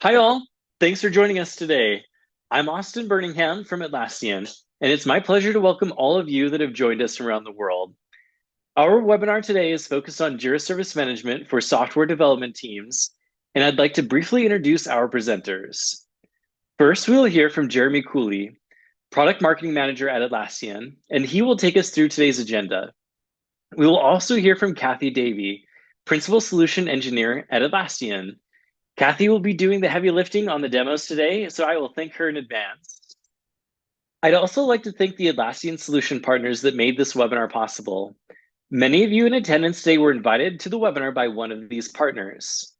Hi, all. Thanks for joining us today. I'm Austin Birmingham from Atlassian, and it's my pleasure to welcome all of you that have joined us from around the world. Our webinar today is focused on Jira Service Management for software development teams, and I'd like to briefly introduce our presenters. First, we will hear from Jeremy Cooley, Product Marketing Manager at Atlassian, and he will take us through today's agenda. We will also hear from Cathi Davey, Principal Solution Engineer at Atlassian. Cathi will be doing the heavy lifting on the demos today, so I will thank her in advance. I'd also like to thank the Atlassian solution partners that made this webinar possible. Many of you in attendance today were invited to the webinar by one of these partners.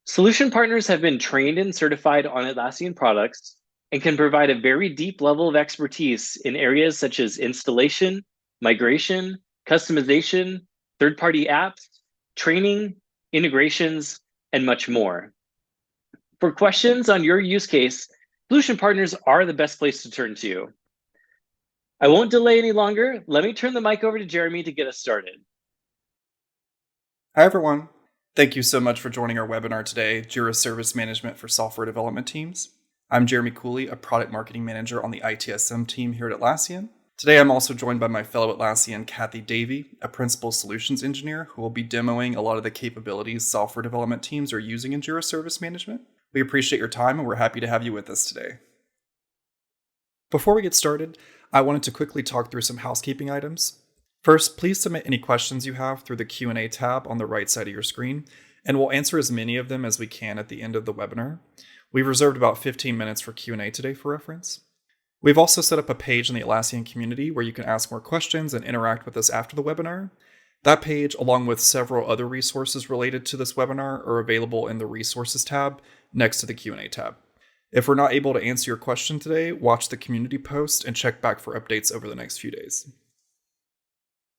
Solution partners have been trained and certified on Atlassian products and can provide a very deep level of expertise in areas such as installation, migration, customization, third-party apps, training, integrations, and much more. For questions on your use case, solution partners are the best place to turn to. I won't delay any longer. Let me turn the mic over to Jeremy to get us started. Hi, everyone. Thank you so much for joining our webinar today, Jira Service Management for Software Development Teams. I'm Jeremy Cooley, a Product Marketing Manager on the ITSM team here at Atlassian. Today, I'm also joined by my fellow Atlassian, Cathi Davey, a Principal Solutions Engineer who will be demoing a lot of the capabilities software development teams are using in Jira Service Management. We appreciate your time and we're happy to have you with us today. Before we get started, I wanted to quickly talk through some housekeeping items. First, please submit any questions you have through the Q&A tab on the right side of your screen, and we'll answer as many of them as we can at the end of the webinar. We've reserved about 15 minutes for Q&A today for reference. We've also set up a page in the Atlassian community where you can ask more questions and interact with us after the webinar. That page, along with several other resources related to this webinar, are available in the Resources tab next to the Q&A tab. If we're not able to answer your question today, watch the community post and check back for updates over the next few days.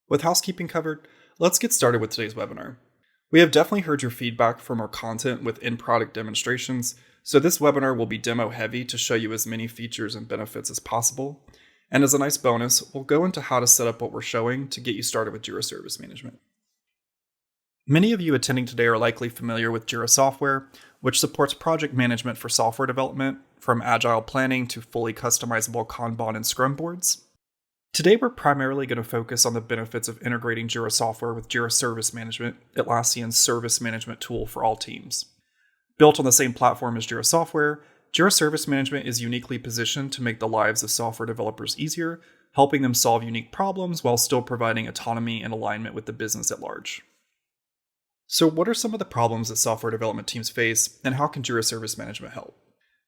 With housekeeping covered, let's get started with today's webinar. We have definitely heard your feedback from our content with in-product demonstrations, so this webinar will be demo heavy to show you as many features and benefits as possible. And as a nice bonus, we'll go into how to set up what we're showing to get you started with Jira Service Management. Many of you attending today are likely familiar with Jira software, which supports project management for software development, from agile planning to fully customizable Kanban and Scrum boards. Today, we're primarily going to focus on the benefits of integrating Jira software with Jira Service Management, Atlassian's service management tool for all teams. Built on the same platform as Jira software, Jira Service Management is uniquely positioned to make the lives of software developers easier, helping them solve unique problems while still providing autonomy and alignment with the business at large. So what are some of the problems that software development teams face, and how can Jira Service Management help?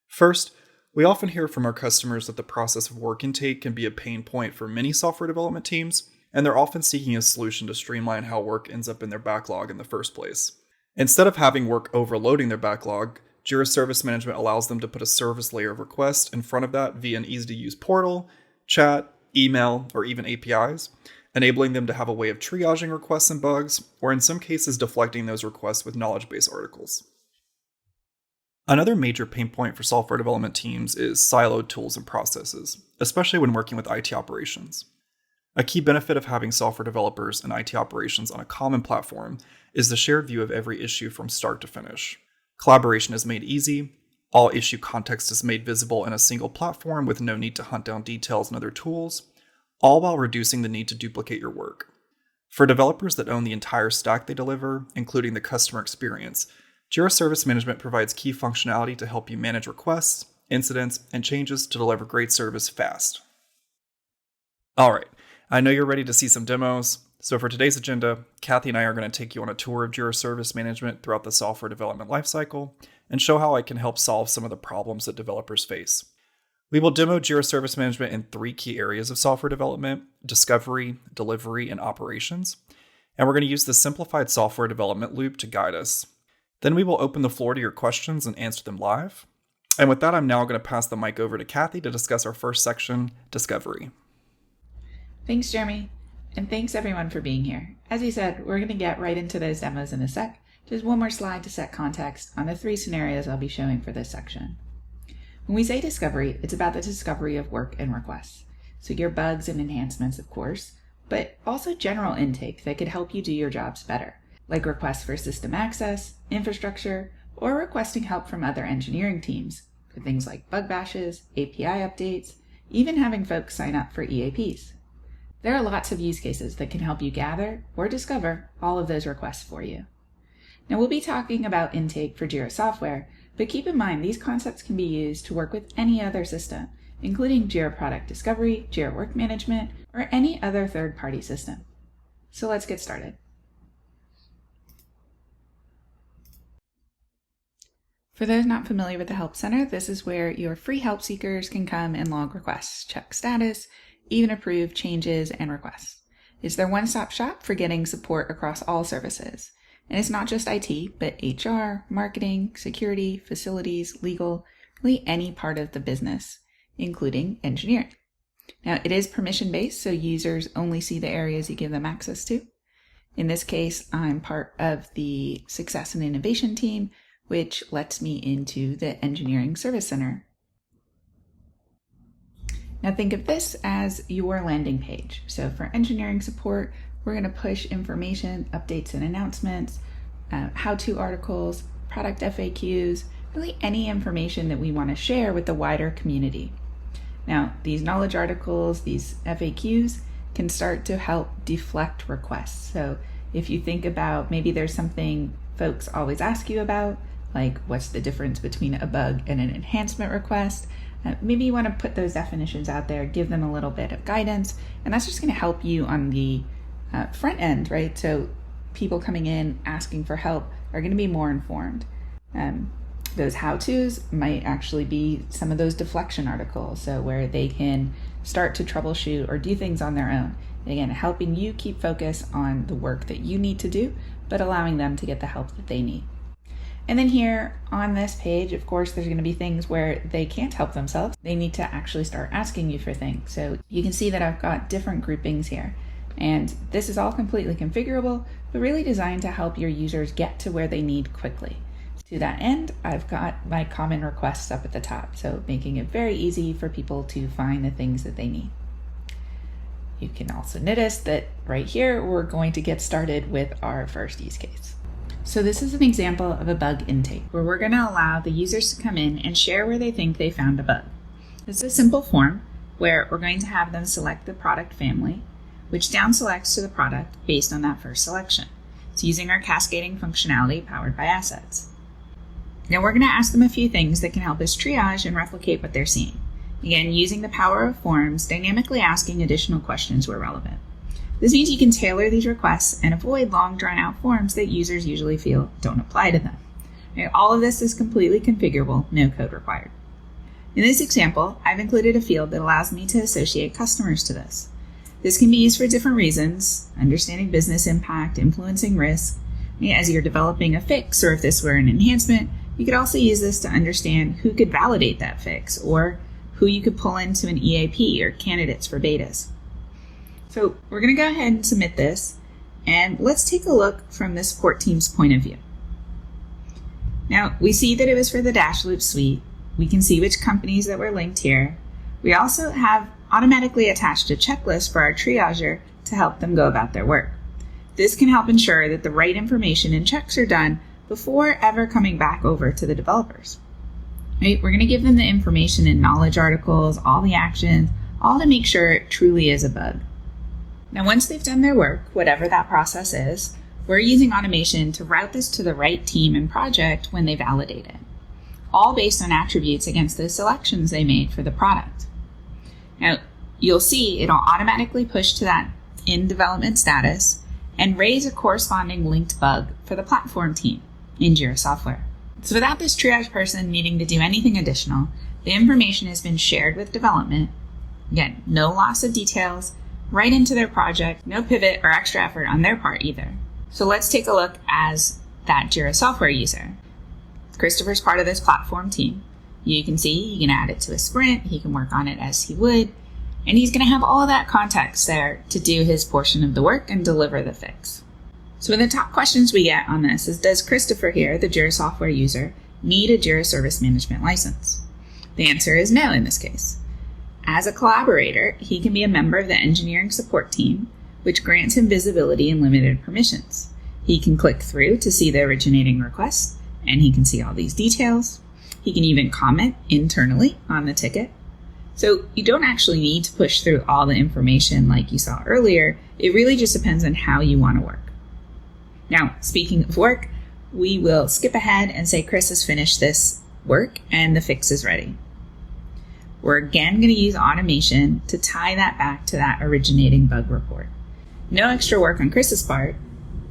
First, we often hear from our customers that the process of work intake can be a pain point for many software development teams, and they're often seeking a solution to streamline how work ends up in their backlog in the first place. Instead of having work overloading their backlog, Jira Service Management allows them to put a service layer of requests in front of that via an easy-to-use portal, chat, email, or even APIs, enabling them to have a way of triaging requests and bugs, or in some cases deflecting those requests with knowledge base articles. Another major pain point for software development teams is siloed tools and processes, especially when working with IT operations. A key benefit of having software developers and IT operations on a common platform is the shared view of every issue from start to finish. Collaboration is made easy, all issue context is made visible in a single platform with no need to hunt down details in other tools, all while reducing the need to duplicate your work. For developers that own the entire stack they deliver, including the customer experience, Jira Service Management provides key functionality to help you manage requests, incidents, and changes to deliver great service fast. All right, I know you're ready to see some demos. So for today's agenda, Cathi and I are going to take you on a tour of Jira Service Management throughout the software development lifecycle and show how I can help solve some of the problems that developers face. We will demo Jira Service Management in 3 key areas of software development: discovery, delivery, and operations. And we're going to use the simplified software development loop to guide us. Then we will open the floor to your questions and answer them live. And with that, I'm now going to pass the mic over to Cathi to discuss our first section, discovery. Thanks, Jeremy. And thanks everyone for being here. As you said, we're going to get right into those demos in a sec. Just one more slide to set context on the 3 scenarios I'll be showing for this section. When we say discovery, it's about the discovery of work and requests. So your bugs and enhancements, of course, but also general intake that could help you do your jobs better, like requests for system access, infrastructure, or requesting help from other engineering teams for things like bug bashes, API updates, even having folks sign up for EAPs. There are lots of use cases that can help you gather or discover all of those requests for you. Now, we'll be talking about intake for Jira software, but keep in mind these concepts can be used to work with any other system, including Jira Product Discovery, Jira Work Management, or any other third-party system. So let's get started. For those not familiar with the Help Center, this is where your free help seekers can come and log requests, check status, even approve changes and requests. It's their one-stop shop for getting support across all services. And it's not just IT, but HR, marketing, security, facilities, legal, really any part of the business, including engineering. Now, it is permission-based, so users only see the areas you give them access to. In this case, I'm part of the Success and Innovation team, which lets me into the Engineering Service Center. Now think of this as your landing page. So for engineering support, we're going to push information, updates and announcements, how-to articles, product FAQs, really any information that we want to share with the wider community. Now, these knowledge articles, these FAQs, can start to help deflect requests. So if you think about maybe there's something folks always ask you about, like what's the difference between a bug and an enhancement request, maybe you want to put those definitions out there, give them a little bit of guidance, and that's just going to help you on the front end, right? So people coming in asking for help are going to be more informed. Those how-tos might actually be some of those deflection articles, so where they can start to troubleshoot or do things on their own. Again, helping you keep focus on the work that you need to do, but allowing them to get the help that they need. And then here on this page, of course, there's going to be things where they can't help themselves. They need to actually start asking you for things. So you can see that I've got different groupings here. And this is all completely configurable, but really designed to help your users get to where they need quickly. To that end, I've got my common requests up at the top, so making it very easy for people to find the things that they need. You can also notice that right here, we're going to get started with our first use case. So this is an example of a bug intake where we're going to allow the users to come in and share where they think they found a bug. This is a simple form where we're going to have them select the product family, which down selects to the product based on that first selection. It's using our cascading functionality powered by assets. Now we're going to ask them a few things that can help us triage and replicate what they're seeing. Again, using the power of forms, dynamically asking additional questions where relevant. This means you can tailor these requests and avoid long drawn-out forms that users usually feel don't apply to them. Okay, all of this is completely configurable, no code required. In this example, I've included a field that allows me to associate customers to this. This can be used for different reasons, understanding business impact, influencing risk. As you're developing a fix, or if this were an enhancement, you could also use this to understand who could validate that fix, or who you could pull into an EAP or candidates for betas. So we're going to go ahead and submit this, and let's take a look from the support team's point of view. Now, we see that it was for the Dashloop suite. We can see which companies that were linked here. We also have automatically attached a checklist for our triager to help them go about their work. This can help ensure that the right information and checks are done before ever coming back over to the developers. Right? We're going to give them the information in knowledge articles, all the actions, all to make sure it truly is a bug. Now, once they've done their work, whatever that process is, we're using automation to route this to the right team and project when they validate it, all based on attributes against the selections they made for the product. Now, you'll see it'll automatically push to that in development status and raise a corresponding linked bug for the platform team in Jira software. So without this triage person needing to do anything additional, the information has been shared with development. Again, no loss of details, right into their project, no pivot or extra effort on their part either. So let's take a look as that Jira software user. Christopher's part of this platform team. You can see he can add it to a sprint, he can work on it as he would, and he's going to have all of that context there to do his portion of the work and deliver the fix. So one of the top questions we get on this is, does Christopher here, the Jira software user, need a Jira Service Management license? The answer is no in this case. As a collaborator, he can be a member of the engineering support team, which grants him visibility and limited permissions. He can click through to see the originating request and he can see all these details. He can even comment internally on the ticket. So you don't actually need to push through all the information like you saw earlier. It really just depends on how you want to work. Now, speaking of work, we will skip ahead and say Chris has finished this work and the fix is ready. We're again going to use automation to tie that back to that originating bug report. No extra work on Chris's part,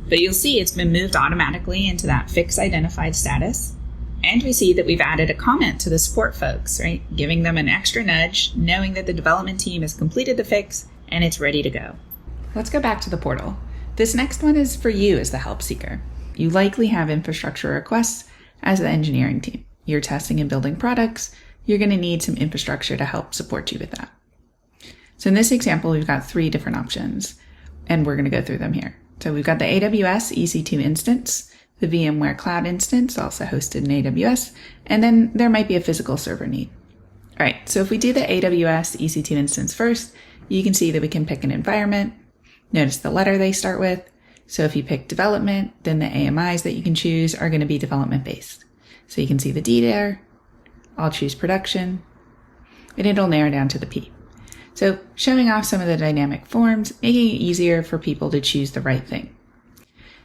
but you'll see it's been moved automatically into that fix identified status. And we see that we've added a comment to the support folks, right? Giving them an extra nudge, knowing that the development team has completed the fix and it's ready to go. Let's go back to the portal. This next one is for you as the help seeker. You likely have infrastructure requests as the engineering team. You're testing and building products. You're going to need some infrastructure to help support you with that. So in this example, we've got 3 different options, and we're going to go through them here. So we've got the AWS EC2 instance, the VMware Cloud instance, also hosted in AWS, and then there might be a physical server need. All right, so if we do the AWS EC2 instance first, you can see that we can pick an environment. Notice the letter they start with. So if you pick development, then the AMIs that you can choose are going to be development-based. So you can see the D there. I'll choose production, and it'll narrow down to the P. So showing off some of the dynamic forms, making it easier for people to choose the right thing.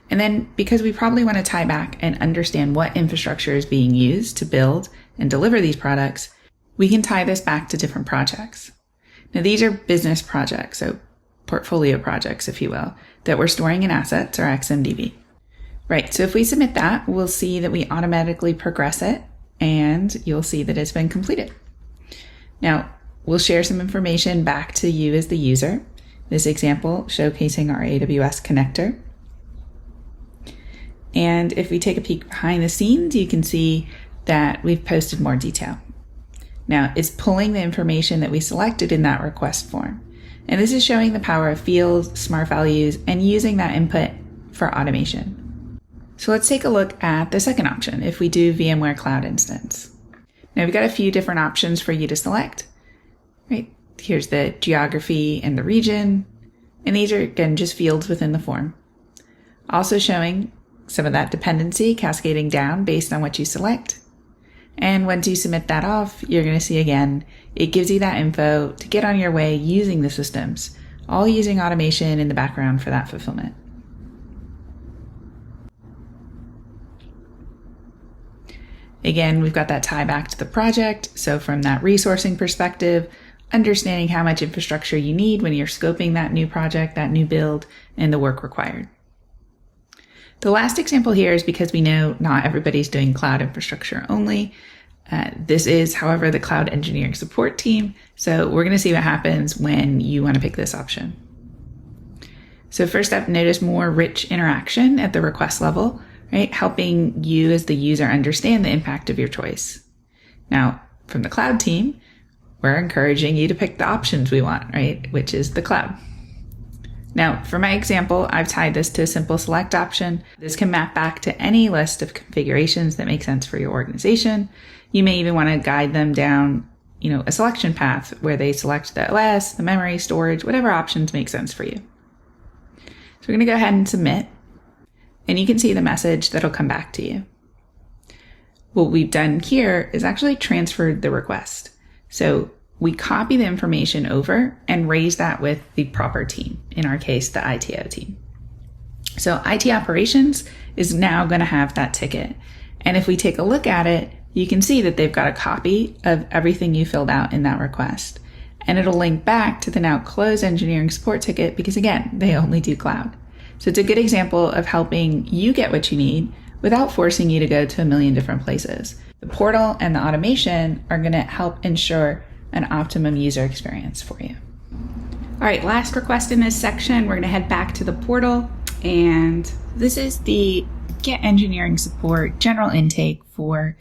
And then because we probably want to tie back and understand what infrastructure is being used to build and deliver these products, we can tie this back to different projects. Now these are business projects, so portfolio projects, if you will, that we're storing in assets or XMDB. Right, so if we submit that, we'll see that we automatically progress it and you'll see that it's been completed. Now, we'll share some information back to you as the user. This example showcasing our AWS connector. And if we take a peek behind the scenes, you can see that we've posted more detail. Now, it's pulling the information that we selected in that request form. And this is showing the power of fields, smart values, and using that input for automation. So let's take a look at the second option, if we do VMware Cloud Instance. Now, we've got a few different options for you to select. Right? Here's the geography and the region. And these are, again, just fields within the form. Also showing some of that dependency cascading down based on what you select. And once you submit that off, you're going to see again, it gives you that info to get on your way using the systems, all using automation in the background for that fulfillment. Again, we've got that tie back to the project. So from that resourcing perspective, understanding how much infrastructure you need when you're scoping that new project, that new build, and the work required. The last example here is because we know not everybody's doing cloud infrastructure only. This is, however, the cloud engineering support team. So we're going to see what happens when you want to pick this option. So first up, notice more rich interaction at the request level, right? Helping you as the user understand the impact of your choice. Now, from the cloud team, we're encouraging you to pick the options we want, right? Which is the cloud. Now, for my example, I've tied this to a simple select option. This can map back to any list of configurations that make sense for your organization. You may even want to guide them down, a selection path where they select the OS, the memory, storage, whatever options make sense for you. So we're going to go ahead and submit, and you can see the message that'll come back to you. What we've done here is actually transferred the request. So we copy the information over and raise that with the proper team, in our case, the ITO team. So IT operations is now going to have that ticket. And if we take a look at it, you can see that they've got a copy of everything you filled out in that request. And it'll link back to the now closed engineering support ticket because, again, they only do cloud. So it's a good example of helping you get what you need without forcing you to go to a million different places. The portal and the automation are going to help ensure an optimum user experience for you. All right, last request in this section, we're going to head back to the portal, and this is the Get Engineering Support general intake for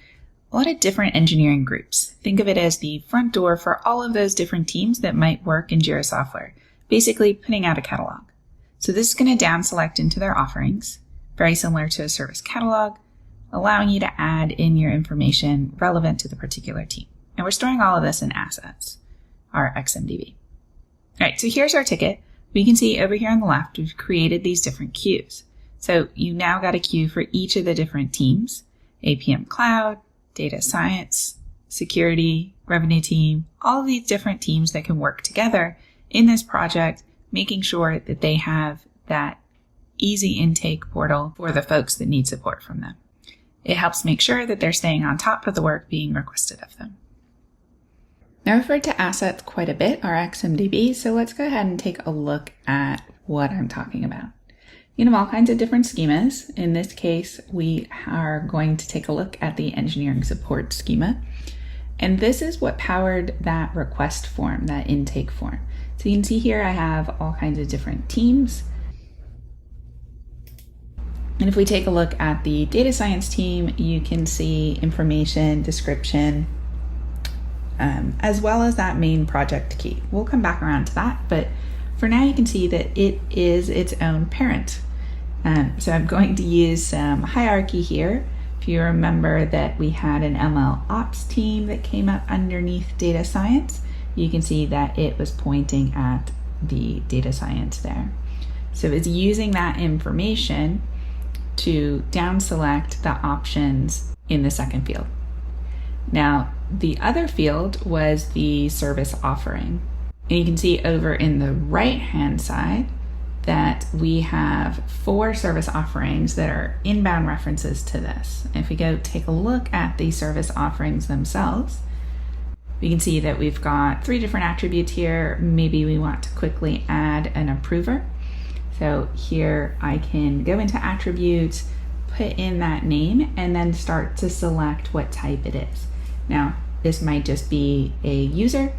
a lot of different engineering groups. Think of it as the front door for all of those different teams that might work in Jira software, basically putting out a catalog. So this is going to down select into their offerings, very similar to a service catalog, allowing you to add in your information relevant to the particular team. And we're storing all of this in assets, our XMDB. All right, so here's our ticket. We can see over here on the left, we've created these different queues. So you now got a queue for each of the different teams, APM Cloud, Data Science, Security, Revenue Team, all of these different teams that can work together in this project, making sure that they have that easy intake portal for the folks that need support from them. It helps make sure that they're staying on top of the work being requested of them. Now, I've referred to assets quite a bit, our XMDB, so let's go ahead and take a look at what I'm talking about. You have all kinds of different schemas. In this case, we are going to take a look at the engineering support schema. And this is what powered that request form, that intake form. So you can see here I have all kinds of different teams. And if we take a look at the data science team, you can see information, description, as well as that main project key. We'll come back around to that, but for now you can see that it is its own parent. So I'm going to use some hierarchy here. If you remember that we had an ML Ops team that came up underneath data science, you can see that it was pointing at the data science there. So it's using that information to down select the options in the second field. Now, the other field was the service offering. And you can see over in the right-hand side that we have 4 service offerings that are inbound references to this. If we go take a look at the service offerings themselves, we can see that we've got 3 different attributes here. Maybe we want to quickly add an approver. So here I can go into attributes, put in that name, and then start to select what type it is. Now, this might just be a user,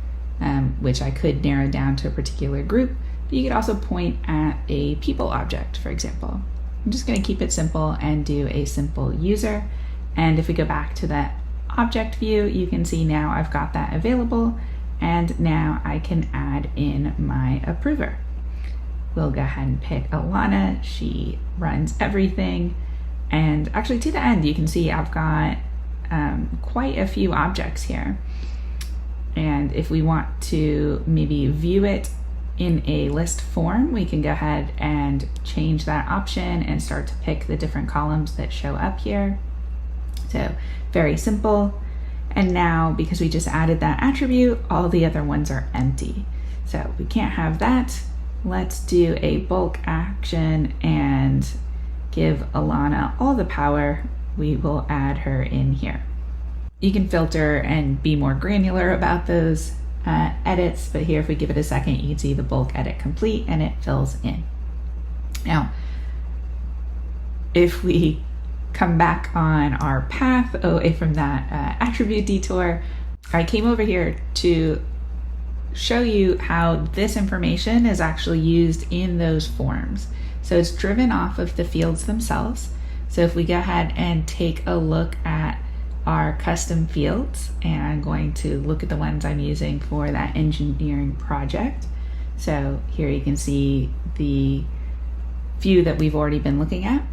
which I could narrow down to a particular group, but you could also point at a people object, for example. I'm just going to keep it simple and do a simple user. And if we go back to that object view, you can see now I've got that available, and now I can add in my approver. We'll go ahead and pick Alana. She runs everything. And actually to the end, you can see I've got quite a few objects here. And if we want to maybe view it in a list form, we can go ahead and change that option and start to pick the different columns that show up here. So very simple. And now, because we just added that attribute, all the other ones are empty. So we can't have that. Let's do a bulk action and give Alana all the power. We will add her in here. You can filter and be more granular about those edits, but here if we give it a second, you can see the bulk edit complete and it fills in. Now, if we come back on our path away from that attribute detour, I came over here to show you how this information is actually used in those forms. So it's driven off of the fields themselves. So if we go ahead and take a look at our custom fields, and I'm going to look at the ones I'm using for that engineering project. So here you can see the few that we've already been looking at.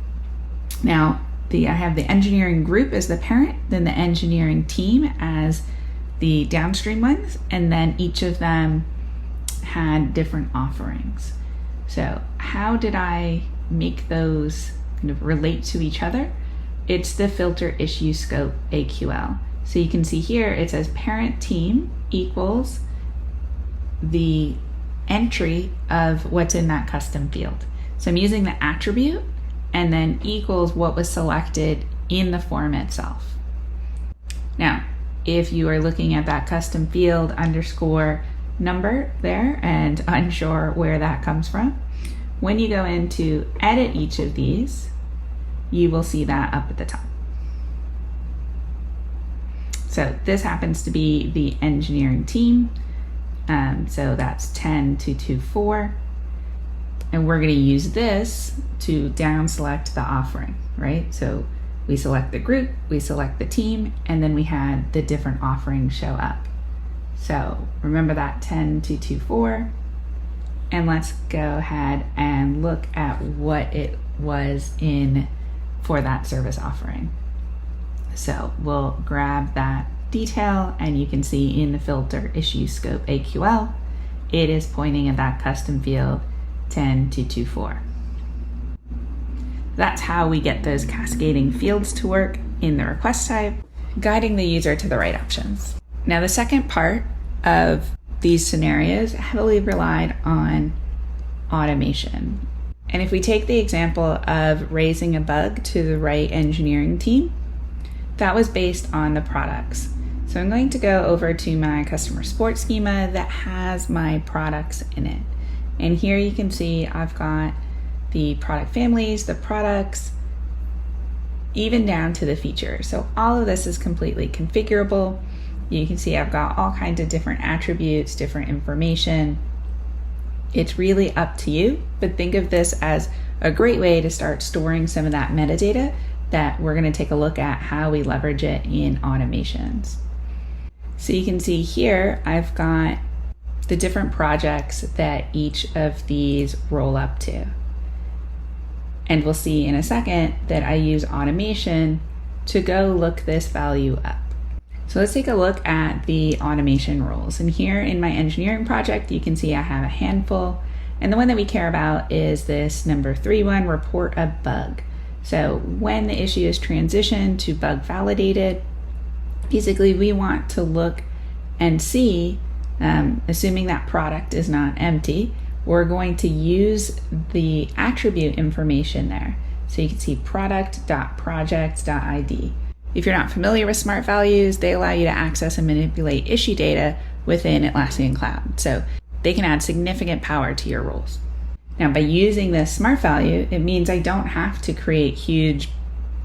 Now, I have the engineering group as the parent, then the engineering team as the downstream ones, and then each of them had different offerings. So how did I make those kind of relate to each other? It's the filter issue scope AQL. So you can see here it says parent team equals the entry of what's in that custom field. So I'm using the attribute and then equals what was selected in the form itself. Now, if you are looking at that custom field underscore number there and unsure where that comes from, when you go in to edit each of these, you will see that up at the top. So this happens to be the engineering team. So that's 10224. And we're going to use this to down select the offering, right? So we select the group, we select the team, and then we had the different offerings show up. So remember that 10224. And let's go ahead and look at what it was in for that service offering. So we'll grab that detail and you can see in the filter issue scope AQL, it is pointing at that custom field 10224. That's how we get those cascading fields to work. in the request type, guiding the user to the right options. Now, the second part of these scenarios heavily relied on automation. And if we take the example of raising a bug to the right engineering team, that was based on the products. So I'm going to go over to my customer support schema that has my products in it. And here you can see I've got the product families, the products, even down to the features. So all of this is completely configurable. You can see I've got all kinds of different attributes, different information. It's really up to you, but think of this as a great way to start storing some of that metadata that we're going to take a look at how we leverage it in automations. So you can see here, I've got the different projects that each of these roll up to. And we'll see in a second that I use automation to go look this value up. So let's take a look at the automation roles. And here in my engineering project, you can see I have a handful. And the one that we care about is this number 3 one, report a bug. So when the issue is transitioned to bug validated, basically we want to look and see, assuming that product is not empty, we're going to use the attribute information there. So you can see product.project.id. If you're not familiar with smart values, they allow you to access and manipulate issue data within Atlassian Cloud. So they can add significant power to your roles. Now, by using this smart value, it means I don't have to create huge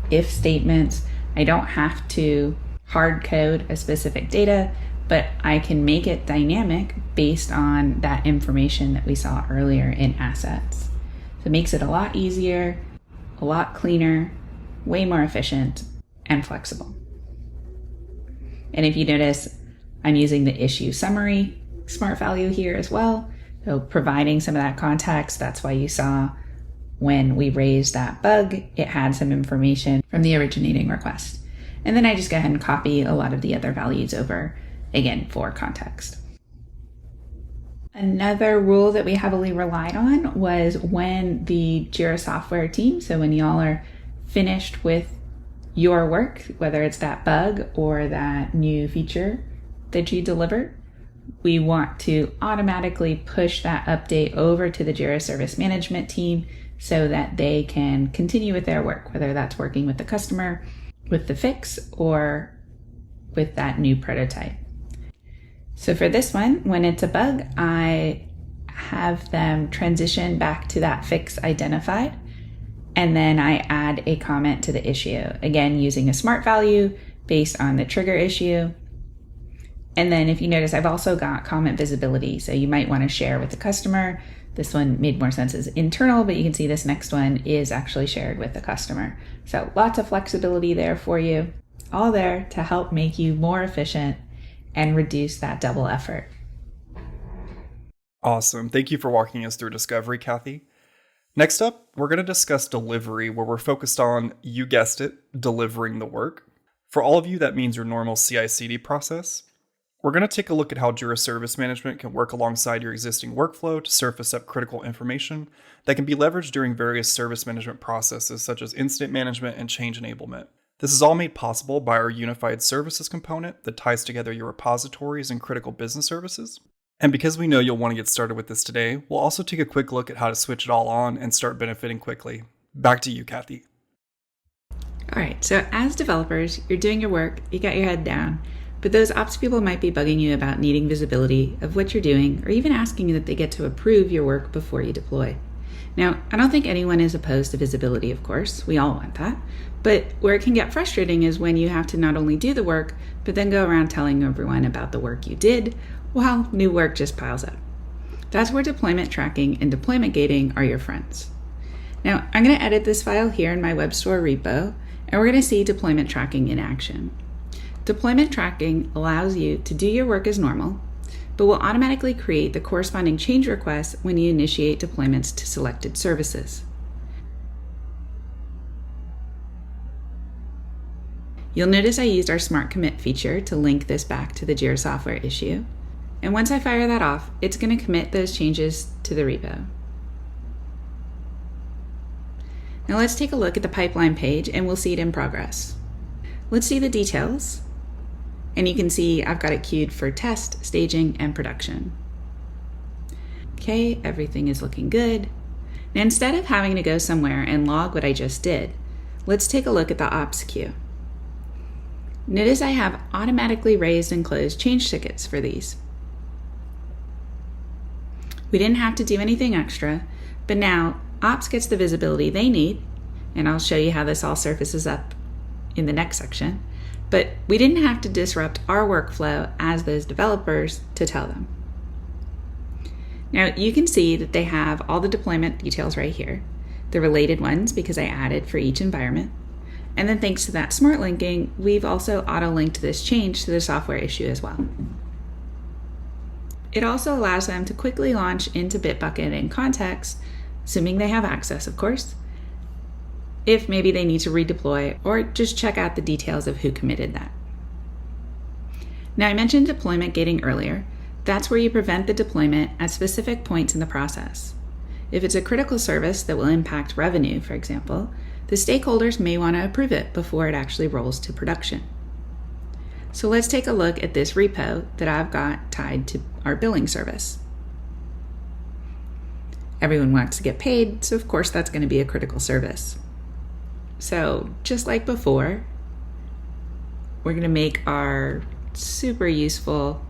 if statements. I don't have to hard code a specific data, but I can make it dynamic based on that information that we saw earlier in assets. So it makes it a lot easier, a lot cleaner, way more efficient, and flexible. And if you notice, I'm using the issue summary smart value here as well. So providing some of that context, that's why you saw when we raised that bug, it had some information from the originating request. And then I just go ahead and copy a lot of the other values over, again, for context. Another rule that we heavily relied on was when the Jira software team, so when y'all are finished with your work, whether it's that bug or that new feature that you delivered, we want to automatically push that update over to the Jira service management team so that they can continue with their work, whether that's working with the customer, with the fix, or with that new prototype. So for this one, when it's a bug, I have them transition back to that fix identified, and then I add a comment to the issue, again, using a smart value based on the trigger issue. And then if you notice, I've also got comment visibility. So you might want to share with the customer. This one made more sense as internal, but you can see this next one is actually shared with the customer. So lots of flexibility there for you, all there to help make you more efficient and reduce that double effort. Awesome. Thank you for walking us through discovery, Cathi. Next up, we're going to discuss delivery, where we're focused on, you guessed it, delivering the work. For all of you, that means your normal CI/CD process. We're going to take a look at how Jira Service Management can work alongside your existing workflow to surface up critical information that can be leveraged during various service management processes such as incident management and change enablement. This is all made possible by our unified services component that ties together your repositories and critical business services. And because we know you'll want to get started with this today, we'll also take a quick look at how to switch it all on and start benefiting quickly. Back to you, Cathi. All right, so as developers, you're doing your work, you got your head down, but those ops people might be bugging you about needing visibility of what you're doing, or even asking that they get to approve your work before you deploy. Now, I don't think anyone is opposed to visibility, of course. We all want that. But where it can get frustrating is when you have to not only do the work, but then go around telling everyone about the work you did, while new work just piles up. That's where deployment tracking and deployment gating are your friends. Now, I'm going to edit this file here in my web store repo, and we're going to see deployment tracking in action. Deployment tracking allows you to do your work as normal, but will automatically create the corresponding change requests when you initiate deployments to selected services. You'll notice I used our Smart Commit feature to link this back to the Jira software issue. And once I fire that off, it's going to commit those changes to the repo. Now let's take a look at the pipeline page and we'll see it in progress. Let's see the details. And you can see I've got it queued for test, staging, and production. Okay, everything is looking good. Now, instead of having to go somewhere and log what I just did, let's take a look at the ops queue. Notice I have automatically raised and closed change tickets for these. We didn't have to do anything extra, but now ops gets the visibility they need, and I'll show you how this all surfaces up in the next section, but we didn't have to disrupt our workflow as those developers to tell them. Now you can see that they have all the deployment details right here, the related ones because I added for each environment. And then thanks to that smart linking, we've also auto-linked this change to the software issue as well. It also allows them to quickly launch into Bitbucket in context, assuming they have access, of course, if maybe they need to redeploy or just check out the details of who committed that. Now I mentioned deployment gating earlier. That's where you prevent the deployment at specific points in the process. If it's a critical service that will impact revenue, for example, the stakeholders may want to approve it before it actually rolls to production. So let's take a look at this repo that I've got tied to our billing service. Everyone wants to get paid, so of course that's going to be a critical service. So just like before, we're going to make our super useful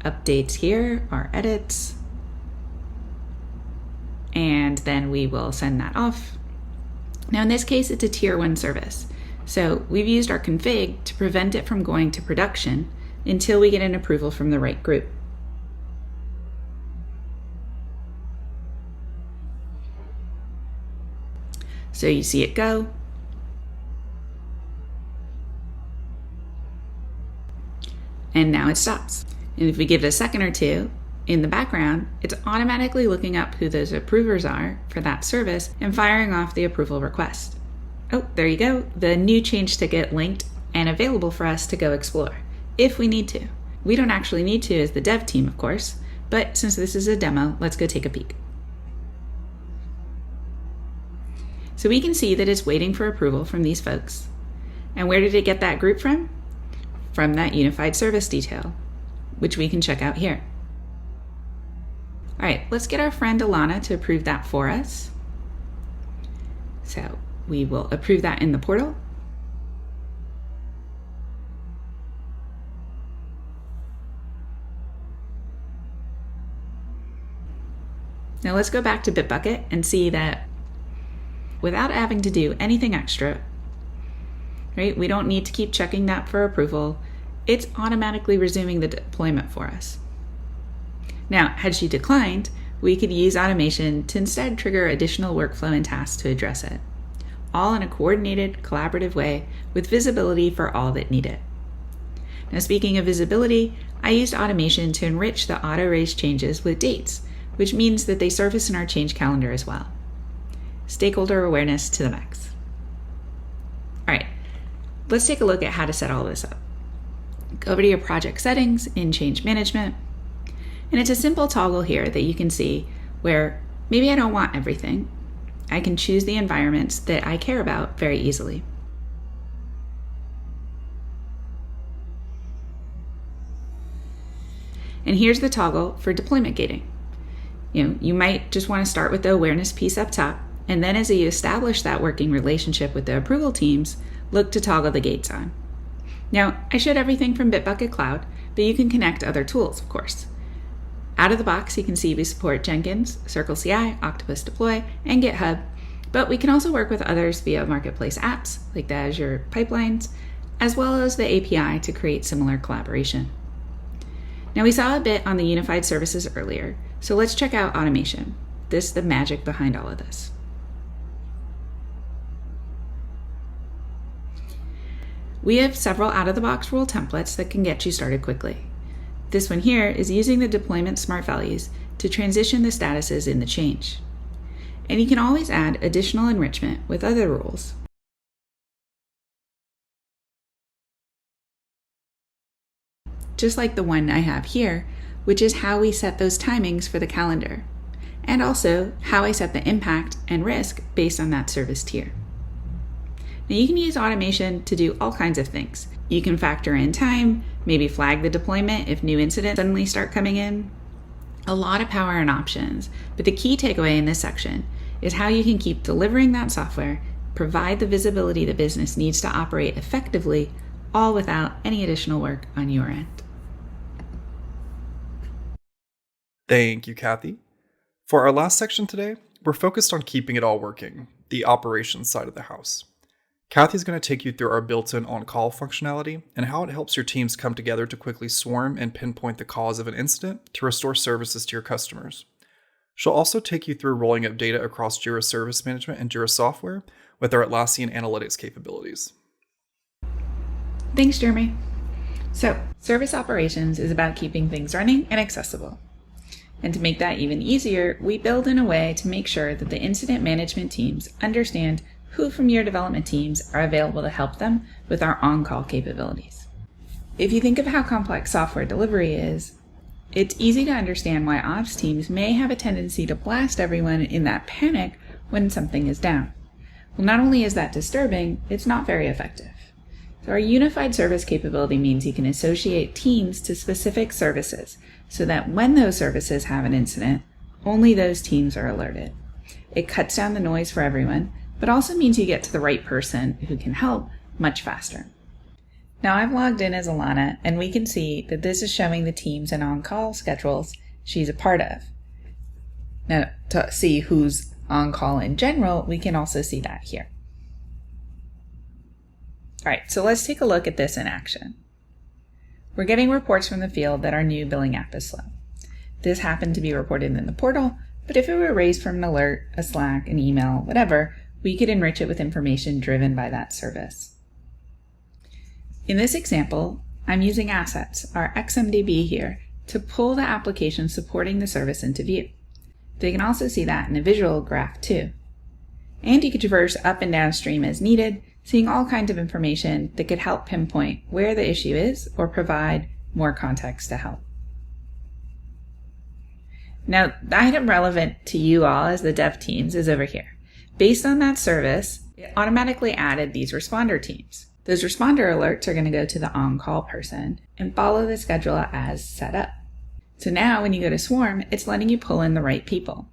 updates here, our edits, and then we will send that off. Now in this case, it's a tier 1 service. So we've used our config to prevent it from going to production until we get an approval from the right group. So you see it go. And now it stops. And if we give it a second or two, in the background, it's automatically looking up who those approvers are for that service and firing off the approval request. Oh, there you go. The new change ticket linked and available for us to go explore if we need to. We don't actually need to as the dev team, of course, but since this is a demo, let's go take a peek. So we can see that it's waiting for approval from these folks. And where did it get that group from? From that unified service detail, which we can check out here. All right, let's get our friend Alana to approve that for us. So we will approve that in the portal. Now let's go back to Bitbucket and see that without having to do anything extra, right? We don't need to keep checking that for approval. It's automatically resuming the deployment for us. Now, had she declined, we could use automation to instead trigger additional workflow and tasks to address it, all in a coordinated, collaborative way with visibility for all that need it. Now, speaking of visibility, I used automation to enrich the auto-raise changes with dates, which means that they surface in our change calendar as well. Stakeholder awareness to the max. All right, let's take a look at how to set all this up. Go over to your project settings in change management. And it's a simple toggle here that you can see where maybe I don't want everything. I can choose the environments that I care about very easily. And here's the toggle for deployment gating. You might just want to start with the awareness piece up top, and then as you establish that working relationship with the approval teams, look to toggle the gates on. Now, I showed everything from Bitbucket Cloud, but you can connect other tools, of course. Out of the box, you can see we support Jenkins, Circle CI, Octopus Deploy, and GitHub, but we can also work with others via marketplace apps like the Azure pipelines, as well as the API to create similar collaboration. Now we saw a bit on the unified services earlier, so let's check out automation. This is the magic behind all of this. We have several out-of-the-box rule templates that can get you started quickly. This one here is using the deployment smart values to transition the statuses in the change. And you can always add additional enrichment with other rules. Just like the one I have here, which is how we set those timings for the calendar, and also how I set the impact and risk based on that service tier. Now you can use automation to do all kinds of things. You can factor in time, maybe flag the deployment if new incidents suddenly start coming in. A lot of power and options, but the key takeaway in this section is how you can keep delivering that software, provide the visibility the business needs to operate effectively, all without any additional work on your end. Thank you, Cathi. For our last section today, we're focused on keeping it all working, the operations side of the house. Cathy's going to take you through our built-in on-call functionality and how it helps your teams come together to quickly swarm and pinpoint the cause of an incident to restore services to your customers. She'll also take you through rolling up data across Jira Service Management and Jira software with our Atlassian analytics capabilities. Thanks, Jeremy. So, service operations is about keeping things running and accessible. And to make that even easier, we build in a way to make sure that the incident management teams understand who from your development teams are available to help them with our on-call capabilities. If you think of how complex software delivery is, it's easy to understand why ops teams may have a tendency to blast everyone in that panic when something is down. Well, not only is that disturbing, it's not very effective. So our unified service capability means you can associate teams to specific services so that when those services have an incident, only those teams are alerted. It cuts down the noise for everyone, but also means you get to the right person who can help much faster. Now I've logged in as Alana, and we can see that this is showing the teams and on-call schedules she's a part of. Now to see who's on-call in general, we can also see that here. All right, so let's take a look at this in action. We're getting reports from the field that our new billing app is slow. This happened to be reported in the portal, but if it were raised from an alert, a Slack, an email, whatever, we could enrich it with information driven by that service. In this example, I'm using Assets, our XMDB here, to pull the application supporting the service into view. They can also see that in a visual graph too. And you could traverse up and downstream as needed, seeing all kinds of information that could help pinpoint where the issue is or provide more context to help. Now, the item relevant to you all as the dev teams is over here. Based on that service, it automatically added these responder teams. Those responder alerts are going to go to the on-call person and follow the schedule as set up. So now when you go to Swarm, it's letting you pull in the right people.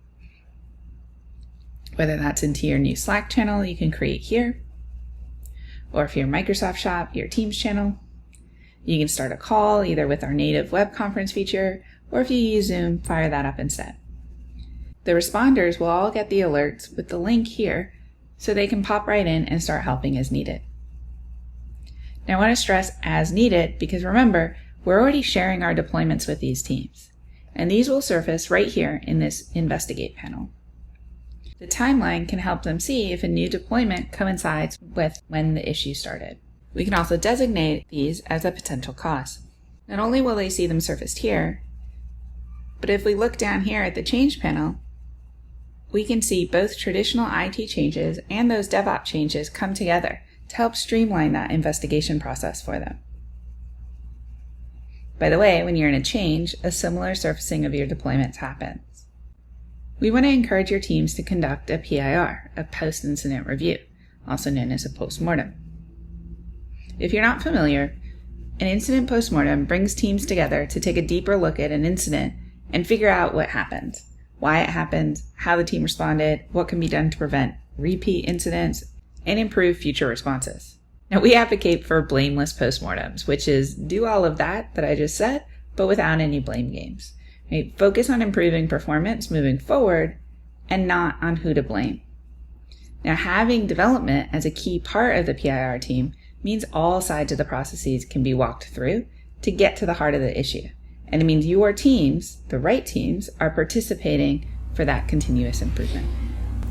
Whether that's into your new Slack channel you can create here, or if you're Microsoft Shop, your Teams channel. You can start a call either with our native web conference feature, or if you use Zoom, fire that up instead. The responders will all get the alerts with the link here so they can pop right in and start helping as needed. Now I want to stress as needed because remember, we're already sharing our deployments with these teams, and these will surface right here in this Investigate panel. The timeline can help them see if a new deployment coincides with when the issue started. We can also designate these as a potential cause. Not only will they see them surfaced here, but if we look down here at the change panel, we can see both traditional IT changes and those DevOps changes come together to help streamline that investigation process for them. By the way, when you're in a change, a similar surfacing of your deployments happens. We want to encourage your teams to conduct a PIR, a post-incident review, also known as a postmortem. If you're not familiar, an incident postmortem brings teams together to take a deeper look at an incident and figure out what happened, why it happened, how the team responded, what can be done to prevent repeat incidents, and improve future responses. Now, we advocate for blameless postmortems, which is do all of that I just said, but without any blame games. Right? Focus on improving performance moving forward and not on who to blame. Now, having development as a key part of the PIR team means all sides of the processes can be walked through to get to the heart of the issue. And it means your teams, the right teams, are participating for that continuous improvement.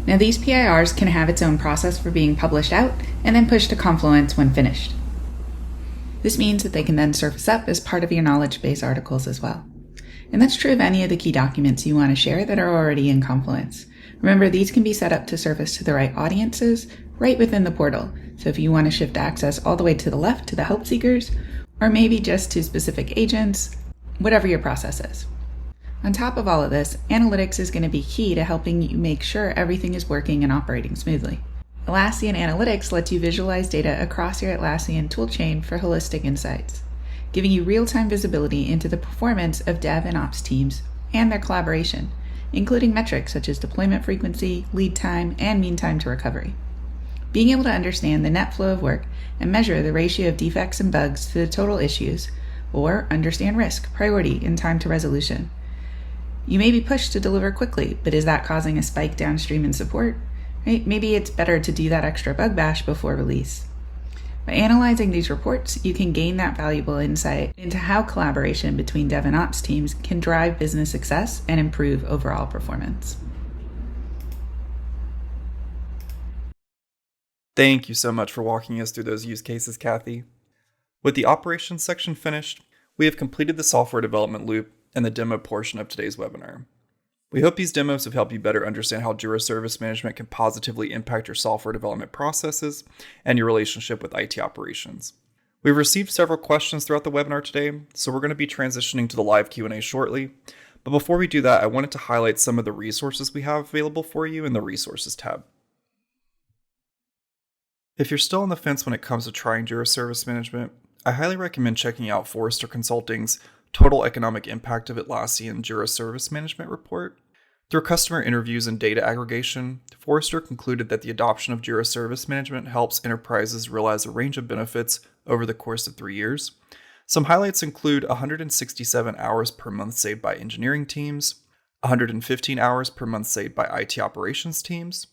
Now, these PIRs can have its own process for being published out and then pushed to Confluence when finished. This means that they can then surface up as part of your knowledge base articles as well. And that's true of any of the key documents you want to share that are already in Confluence. Remember, these can be set up to surface to the right audiences right within the portal. So if you want to shift access all the way to the left to the help seekers, or maybe just to specific agents, whatever your process is. On top of all of this, analytics is going to be key to helping you make sure everything is working and operating smoothly. Atlassian Analytics lets you visualize data across your Atlassian toolchain for holistic insights, giving you real-time visibility into the performance of dev and ops teams and their collaboration, including metrics such as deployment frequency, lead time, and mean time to recovery. Being able to understand the net flow of work and measure the ratio of defects and bugs to the total issues, or understand risk, priority, and time to resolution. You may be pushed to deliver quickly, but is that causing a spike downstream in support? Right? Maybe it's better to do that extra bug bash before release. By analyzing these reports, you can gain that valuable insight into how collaboration between dev and ops teams can drive business success and improve overall performance. Thank you so much for walking us through those use cases, Cathi. With the operations section finished, we have completed the software development loop and the demo portion of today's webinar. We hope these demos have helped you better understand how Jira Service Management can positively impact your software development processes and your relationship with IT operations. We've received several questions throughout the webinar today, so we're going to be transitioning to the live Q&A shortly. But before we do that, I wanted to highlight some of the resources we have available for you in the Resources tab. If you're still on the fence when it comes to trying Jira Service Management, I highly recommend checking out Forrester Consulting's Total Economic Impact of Atlassian Jira Service Management report. Through customer interviews and data aggregation, Forrester concluded that the adoption of Jira Service Management helps enterprises realize a range of benefits over the course of 3 years. Some highlights include 167 hours per month saved by engineering teams, 115 hours per month saved by IT operations teams,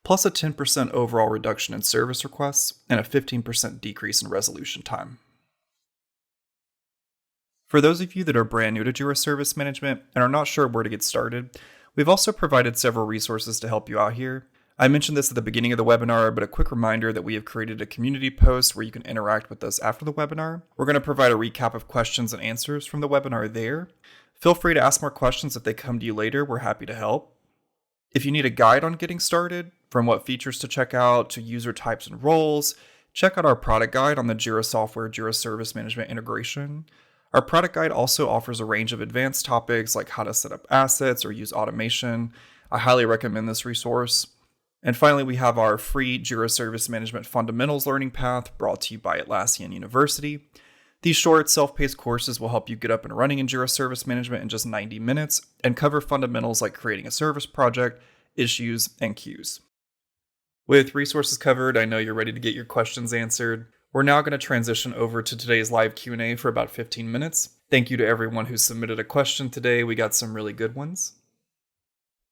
plus a 10% overall reduction in service requests and a 15% decrease in resolution time. For those of you that are brand new to Jira Service Management and are not sure where to get started, we've also provided several resources to help you out here. I mentioned this at the beginning of the webinar, but a quick reminder that we have created a community post where you can interact with us after the webinar. We're going to provide a recap of questions and answers from the webinar there. Feel free to ask more questions if they come to you later. We're happy to help. If you need a guide on getting started, from what features to check out to user types and roles, check out our product guide on the Jira Software Jira Service Management integration. Our product guide also offers a range of advanced topics like how to set up assets or use automation. I highly recommend this resource. And finally, we have our free Jira Service Management Fundamentals Learning Path brought to you by Atlassian University. These short, self-paced courses will help you get up and running in Jira Service Management in just 90 minutes and cover fundamentals like creating a service project, issues, and queues. With resources covered, I know you're ready to get your questions answered. We're now going to transition over to today's live Q&A for about 15 minutes. Thank you to everyone who submitted a question today. We got some really good ones.